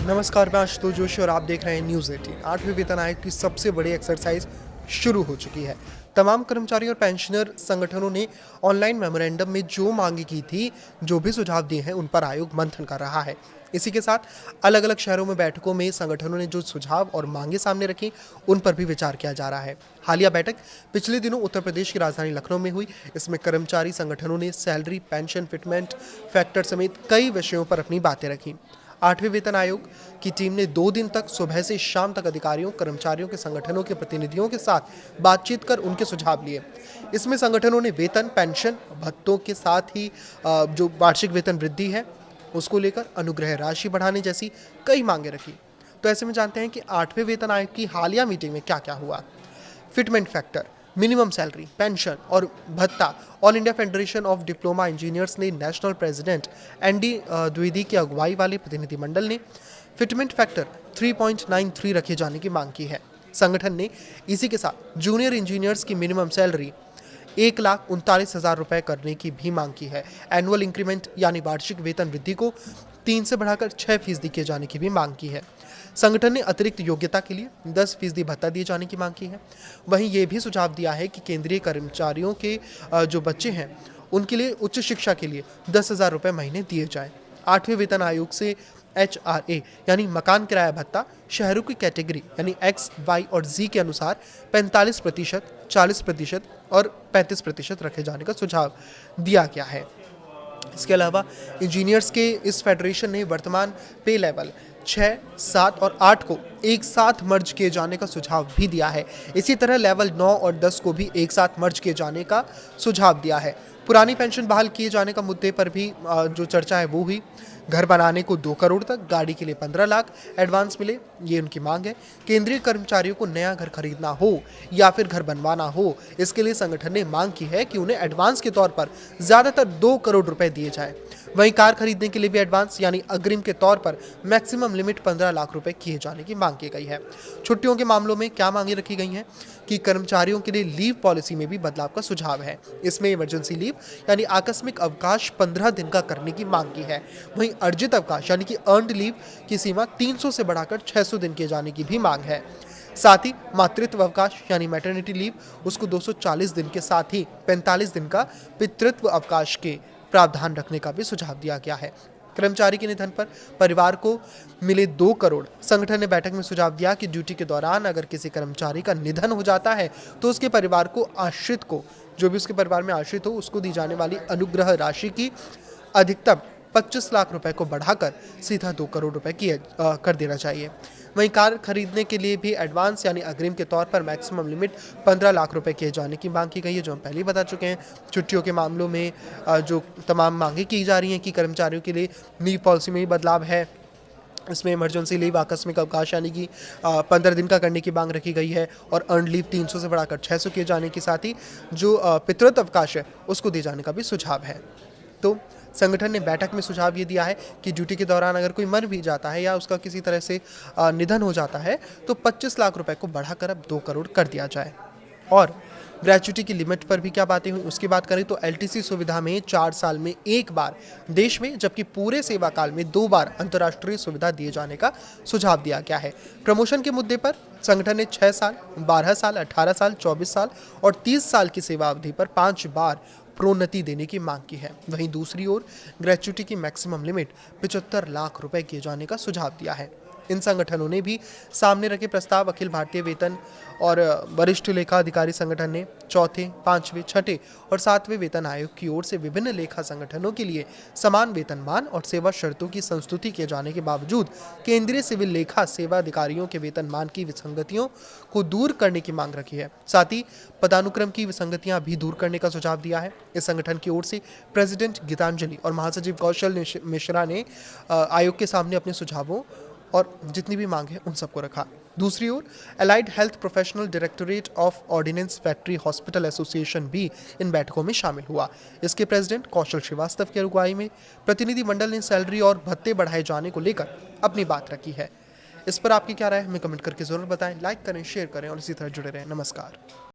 नमस्कार, मैं आशुतोष जोशी और आप देख रहे हैं न्यूज़ 18। 8वें वेतन आयोग की सबसे बड़ी एक्सरसाइज शुरू हो चुकी है। तमाम कर्मचारी और पेंशनर संगठनों ने ऑनलाइन मेमोरेंडम में जो मांगे की थी, जो भी सुझाव दिए हैं, उन पर आयोग मंथन कर रहा है। इसी के साथ अलग अलग शहरों में बैठकों में संगठनों ने जो सुझाव और मांगे सामने रखी, उन पर भी विचार किया जा रहा है। हालिया बैठक पिछले दिनों उत्तर प्रदेश की राजधानी लखनऊ में हुई। इसमें कर्मचारी संगठनों ने सैलरी, पेंशन, फिटमेंट फैक्टर समेत कई विषयों पर अपनी बातें रखी। 8वें वेतन आयोग की टीम ने 2 दिन तक सुबह से शाम तक अधिकारियों, कर्मचारियों के संगठनों के प्रतिनिधियों के साथ बातचीत कर उनके सुझाव लिए। इसमें संगठनों ने वेतन, पेंशन, भत्तों के साथ ही जो वार्षिक वेतन वृद्धि है उसको लेकर अनुग्रह राशि बढ़ाने जैसी कई मांगे रखी। तो ऐसे में जानते हैं कि 8वें वेतन आयोग की हालिया मीटिंग में क्या क्या हुआ। Fitment factor, minimum salary, pension और भत्ता। All India federation of diploma engineers ने नेशनल प्रेसिडेंट एनडी द्विवेदी की अगुवाई वाले प्रतिनिधिमंडल ने फिटमेंट फैक्टर 3.93 रखे जाने की मांग की है। संगठन ने इसी के साथ जूनियर इंजीनियर्स की मिनिमम सैलरी 1,39,000 रुपये करने की भी मांग की है। एनुअल इंक्रीमेंट यानी वार्षिक वेतन वृद्धि को 3 से बढ़ाकर 6% किए जाने की भी मांग की है। संगठन ने अतिरिक्त योग्यता के लिए 10% भत्ता दिए जाने की मांग की है। वहीं ये भी सुझाव दिया है कि केंद्रीय कर्मचारियों के जो बच्चे हैं उनके लिए उच्च शिक्षा के लिए 10,000 रुपये महीने दिए जाएं। 8वें वेतन आयोग से HRA यानी मकान किराया भत्ता शहरों की कैटेगरी यानी X, Y और Z के अनुसार 45%, 40% और 35% रखे जाने का सुझाव दिया गया है। इसके अलावा इंजीनियर्स के इस फेडरेशन ने वर्तमान पे लेवल 6, 7 और 8 को एक साथ मर्ज किए जाने का सुझाव भी दिया है। इसी तरह लेवल 9 और 10 को भी एक साथ मर्ज किए जाने का सुझाव दिया है। पुरानी पेंशन बहाल किए जाने का मुद्दे पर भी जो चर्चा है वो हुई। घर बनाने को 2 करोड़ तक, गाड़ी के लिए 15 लाख एडवांस मिले, ये उनकी मांग है। केंद्रीय कर्मचारियों को नया घर खरीदना हो या फिर घर बनवाना हो, इसके लिए संगठन ने मांग की है कि उन्हें एडवांस के तौर पर ज़्यादातर 2 करोड़ रुपए दिए जाए। वहीं कार खरीदने के लिए भी एडवांस यानी अग्रिम के तौर पर मैक्सिमम लिमिट 15 लाख रुपए किए जाने की मांग की गई है। छुट्टियों के मामलों में क्या मांगे रखी गई हैं कि कर्मचारियों के लिए लीव पॉलिसी में भी बदलाव का सुझाव है। इसमें इमरजेंसी लीव यानी आकस्मिक अवकाश 15 दिन का करने की मांग की है। वहीं अर्जित अवकाश यानी कि अर्न्ड लीव की सीमा 300 से बढ़ाकर 600 दिन किए जाने की भी मांग है। साथ ही मातृत्व अवकाश यानी मैटरनिटी लीव उसको 240 दिन के साथ ही 45 दिन का पितृत्व अवकाश के प्रावधान रखने का भी सुझाव दिया गया है। कर्मचारी के निधन पर परिवार को मिले 2 करोड़। संगठन ने बैठक में सुझाव दिया कि ड्यूटी के दौरान अगर किसी कर्मचारी का निधन हो जाता है तो उसके परिवार को आश्रित को, जो भी उसके परिवार में आश्रित हो, उसको दी जाने वाली अनुग्रह राशि की अधिकतम 25 लाख रुपए को बढ़ाकर सीधा 2 करोड़ रुपए कर देना चाहिए। वहीं कार खरीदने के लिए भी एडवांस यानी अग्रिम के तौर पर मैक्सिमम लिमिट 15 लाख रुपए किए जाने की मांग की गई है, जो हम पहले ही बता चुके हैं। छुट्टियों के मामलों में जो तमाम मांगे की जा रही हैं कि कर्मचारियों के लिए लीव पॉलिसी में भी बदलाव है। इसमें इमरजेंसी लीव आकस्मिक अवकाश यानी कि 15 दिन का करने की मांग रखी गई है और अर्न लीव 300 से बढ़ाकर 600 किए जाने के साथ ही जो पितृत्व अवकाश है उसको दिए जाने का भी सुझाव है। तो संगठन ने बैठक में सुझाव ये दिया है कि ड्यूटी के दौरान अगर कोई मर भी जाता है या उसका किसी तरह से निधन हो जाता है तो 25 लाख रुपए को बढ़ाकर अब 2 करोड़ कर दिया जाए। और ग्रेच्युटी की लिमिट पर भी क्या बातें हुई उसकी बात करें तो LTC सुविधा में 4 साल में 1 बार देश में, जबकि पूरे सेवा काल में 2 बार अंतर्राष्ट्रीय सुविधा दिए जाने का सुझाव दिया गया है। प्रमोशन के मुद्दे पर संगठन ने 6 साल, 12 साल, 18 साल, 24 साल और 30 साल की सेवा अवधि पर 5 बार प्रोन्नति देने की मांग की है। वहीं दूसरी ओर ग्रेच्युटी की मैक्सिमम लिमिट 75 लाख रुपए किए जाने का सुझाव दिया है। इन संगठनों ने भी सामने रखे प्रस्ताव अखिल भारतीय वेतन और वरिष्ठ लेखा अधिकारी संगठन ने 4थे, 5वें, 6ठे और 7वें वेतन आयोग की ओर से विभिन्न लेखा संगठनों के लिए समान वेतनमान और सेवा शर्तों की संस्तुति किए जाने के बावजूद केंद्रीय सिविल लेखा सेवा अधिकारियों के वेतनमान की विसंगतियों को दूर करने की मांग रखी है। साथ ही पदानुक्रम की विसंगतियां भी दूर करने का सुझाव दिया है। इस संगठन की ओर से प्रेसिडेंट गीतांजलि और महासचिव कौशल मिश्रा ने आयोग के सामने अपने सुझावों और जितनी भी मांग है उन सबको रखा। दूसरी ओर allied health professional directorate of ordnance factory hospital association भी इन बैठकों में शामिल हुआ। इसके प्रेसिडेंट कौशल श्रीवास्तव की अगुवाई में प्रतिनिधिमंडल ने सैलरी और भत्ते बढ़ाए जाने को लेकर अपनी बात रखी है। इस पर आपकी क्या राय है हमें कमेंट करके जरूर बताएं। लाइक करें, शेयर करें और इसी तरह जुड़े रहें। नमस्कार।